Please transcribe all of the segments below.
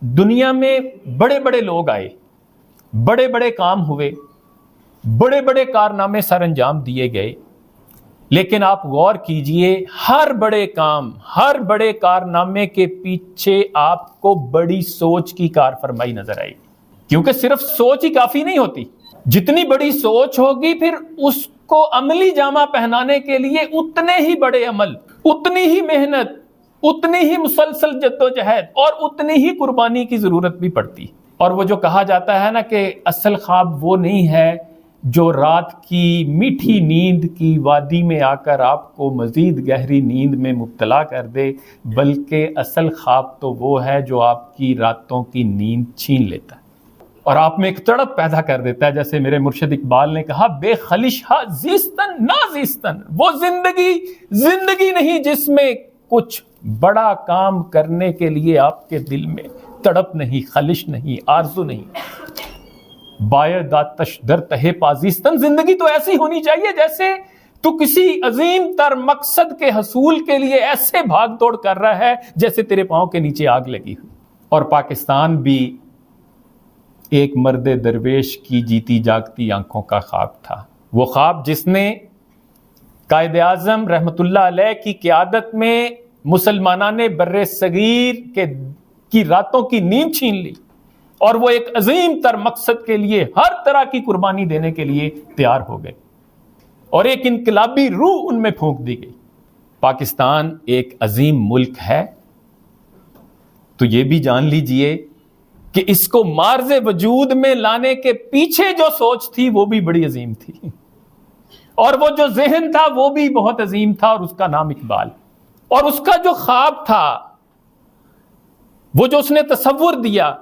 دنیا میں بڑے بڑے لوگ آئے، بڑے بڑے کام ہوئے، بڑے بڑے کارنامے سر انجام دیے گئے، لیکن آپ غور کیجئے ہر بڑے کام، ہر بڑے کارنامے کے پیچھے آپ کو بڑی سوچ کی کار فرمائی نظر آئی، کیونکہ صرف سوچ ہی کافی نہیں ہوتی، جتنی بڑی سوچ ہوگی پھر اس کو عملی جامہ پہنانے کے لیے اتنے ہی بڑے عمل، اتنی ہی محنت، اتنی ہی مسلسل جدوجہد اور اتنی ہی قربانی کی ضرورت بھی پڑتی۔ اور وہ جو کہا جاتا ہے نا کہ اصل خواب وہ نہیں ہے جو رات کی میٹھی نیند کی وادی میں آ کر آپ کو مزید گہری نیند میں مبتلا کر دے، بلکہ اصل خواب تو وہ ہے جو آپ کی راتوں کی نیند چھین لیتا ہے اور آپ میں ایک تڑپ پیدا کر دیتا ہے۔ جیسے میرے مرشد اقبال نے کہا، بے خلشہ زیستن نا زیستن، وہ زندگی نہیں جس میں کچھ بڑا کام کرنے کے لیے آپ کے دل میں تڑپ نہیں، خلش نہیں، آرزو نہیں۔ باید آتش در تہ پازیستن، زندگی تو ایسی ہونی چاہیے جیسے تو کسی عظیم تر مقصد کے حصول کے لیے ایسے بھاگ توڑ کر رہا ہے جیسے تیرے پاؤں کے نیچے آگ لگی ہوئی۔ اور پاکستان بھی ایک مرد درویش کی جیتی جاگتی آنکھوں کا خواب تھا، وہ خواب جس نے قائد اعظم رحمت اللہ علیہ کی قیادت میں مسلمانان بر صغیر کی راتوں کی نیند چھین لی، اور وہ ایک عظیم تر مقصد کے لیے ہر طرح کی قربانی دینے کے لیے تیار ہو گئے، اور ایک انقلابی روح ان میں پھونک دی گئی۔ پاکستان ایک عظیم ملک ہے، تو یہ بھی جان لیجئے کہ اس کو مارز وجود میں لانے کے پیچھے جو سوچ تھی وہ بھی بڑی عظیم تھی، اور وہ جو ذہن تھا وہ بھی بہت عظیم تھا، اور اس کا نام اقبال۔ اور اس کا جو خواب تھا، وہ جو اس نے تصور دیا،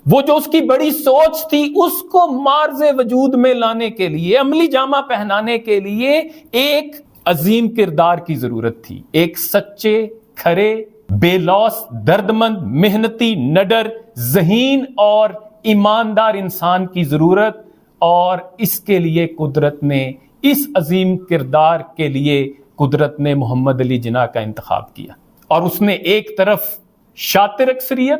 وہ جو اس کی بڑی سوچ تھی، اس کو مارز وجود میں لانے کے لیے، عملی جامہ پہنانے کے لیے ایک عظیم کردار کی ضرورت تھی، ایک سچے، کھرے، بے لوث، دردمند، محنتی، نڈر، ذہین اور ایماندار انسان کی ضرورت، اور اس کے لیے قدرت نے، اس عظیم کردار کے لیے قدرت نے محمد علی جناح کا انتخاب کیا۔ اور اس نے ایک طرف شاطر اکثریت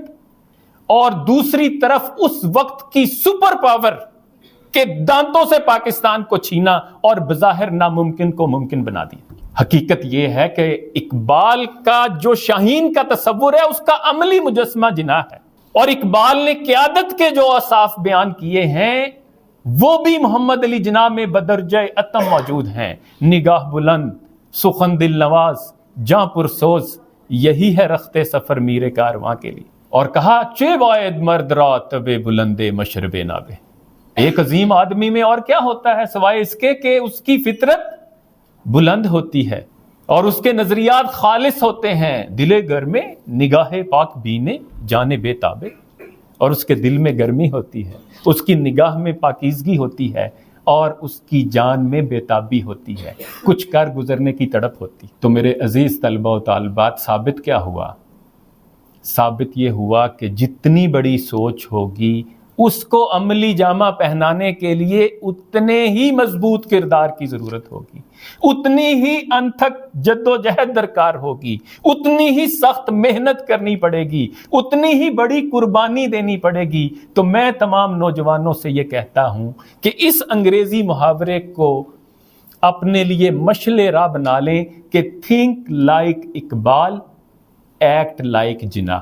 اور دوسری طرف اس وقت کی سپر پاور کے دانتوں سے پاکستان کو چھینا اور بظاہر ناممکن کو ممکن بنا دیا۔ حقیقت یہ ہے کہ اقبال کا جو شاہین کا تصور ہے اس کا عملی مجسمہ جناح ہے، اور اقبال نے قیادت کے جو اوصاف بیان کیے ہیں وہ بھی محمد علی جناح میں بدرجہ اتم موجود ہیں۔ نگاہ بلند، سخن دل نواز، جاں پرسوز، یہی ہے رخت سفر میر کارواں کے لیے۔ اور کہا، چے واید مرد را تب بلند مشرب نابے، ایک عظیم آدمی میں اور کیا ہوتا ہے سوائے اس کے کہ اس کی فطرت بلند ہوتی ہے اور اس کے نظریات خالص ہوتے ہیں، دل گرمے نگاہ پاک بینے جان بے تابے، اور اس کے دل میں گرمی ہوتی ہے، اس کی نگاہ میں پاکیزگی ہوتی ہے، اور اس کی جان میں بےتابی ہوتی ہے، کچھ کر گزرنے کی تڑپ ہوتی۔ تو میرے عزیز طلبہ و طالبات، ثابت کیا ہوا؟ ثابت یہ ہوا کہ جتنی بڑی سوچ ہوگی اس کو عملی جامہ پہنانے کے لیے اتنے ہی مضبوط کردار کی ضرورت ہوگی، اتنی ہی انتھک جد و جہد درکار ہوگی، اتنی ہی سخت محنت کرنی پڑے گی، اتنی ہی بڑی قربانی دینی پڑے گی۔ تو میں تمام نوجوانوں سے یہ کہتا ہوں کہ اس انگریزی محاورے کو اپنے لیے مشعل راہ بنا لیں کہ think like Iqbal, act like جناح۔